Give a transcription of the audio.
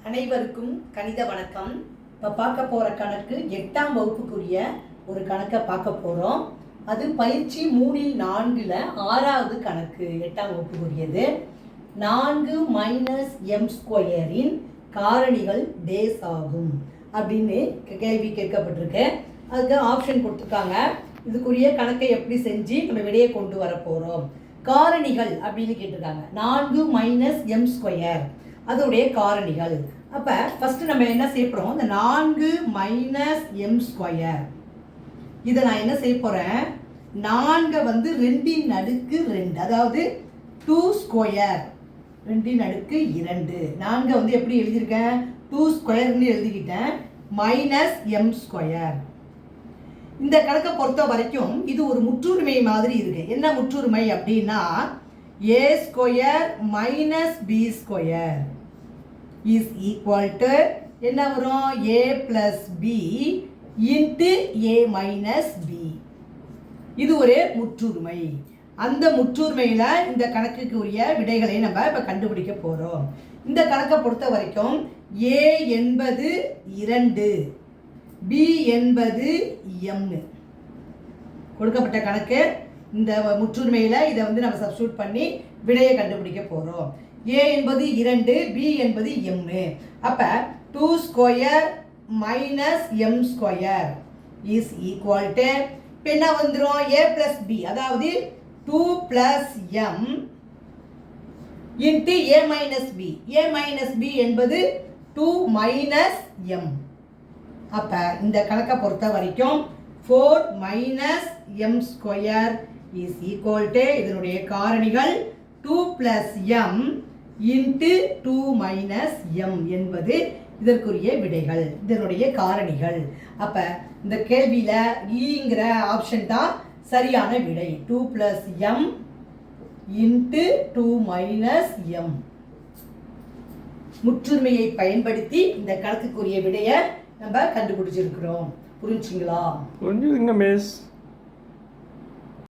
அனைவருக்கும் கணித வணக்கம். இப்போ பார்க்க போகிற கணக்கு 8ஆம் வகுப்புக்குரிய ஒரு கணக்கை பார்க்க போகிறோம். அது பயிற்சி 3-4 6வது கணக்கு, 8ஆம் வகுப்புக்குரியது. 4 - m² காரணிகள் டேஸ் ஆகும் அப்படின்னு கேள்வி கேட்கப்பட்டிருக்கு. அதுக்கு ஆப்ஷன் கொடுத்துருக்காங்க. இதுக்குரிய கணக்கை எப்படி செஞ்சு நம்ம விடையை கொண்டு வர போகிறோம். காரணிகள் அப்படின்னு கேட்டிருக்காங்க. 4 - m² அதோடைய காரணிகள். அப்போ ஃபஸ்ட்டு நம்ம என்ன செய்யப்படுறோம், இந்த 4 - m², இதை நான் என்ன செய்ய போகிறேன், 4 வந்து 2√2, அதாவது 2², 2√2. 4 வந்து எப்படி எழுதியிருக்கேன், 2² எழுதிக்கிட்டேன், -m². இந்த கணக்கை பொறுத்த வரைக்கும் இது ஒரு முற்றுரிமை மாதிரி இருக்கு. என்ன முற்றுரிமை அப்படின்னா, a² - b² is equal to என்ன வரும், a plus b into a minus b. இது ஒரு முற்றுரிமை. அந்த முற்றுரிமையில் இந்த கணக்குக்கு உரிய விடைகளை நம்ம இப்போ கண்டுபிடிக்க போகிறோம். இந்த கணக்கை பொறுத்த வரைக்கும் a என்பது 2, b என்பது m. கொடுக்கப்பட்ட கணக்கு. இந்த முற்றுரிமையில் இதை வந்து நம்ம சப்ஸ்டியூட் பண்ணி விடையை கண்டுபிடிக்க போகிறோம். a என்பது 2, b என்பது m. அப்போ 2² - m² is equal to, இப்போ என்ன வந்துடும், a plus b, அதாவது 2 plus m into a minus b. a minus b என்பது 2 minus m. அப்போ இந்த கணக்கை பொறுத்த வரைக்கும் 4 - m² is equal to, இதனுடைய காரணிகள் 2 plus m into 2 minus m என்பது இதற்குரிய விடைகள், இதனுடைய காரணிகள். அப்போ இந்த கேள்வியில் ஈங்கிற ஆப்ஷன் தான் சரியான விடை. 2 plus m into 2 minus m. முற்றுரிமையை பயன்படுத்தி இந்த கணக்குக்குரிய விடையை நம்ம கண்டுபிடிச்சிருக்கிறோம். புரிஞ்சுங்களா? புரிஞ்சுதுங்க மிஸ்.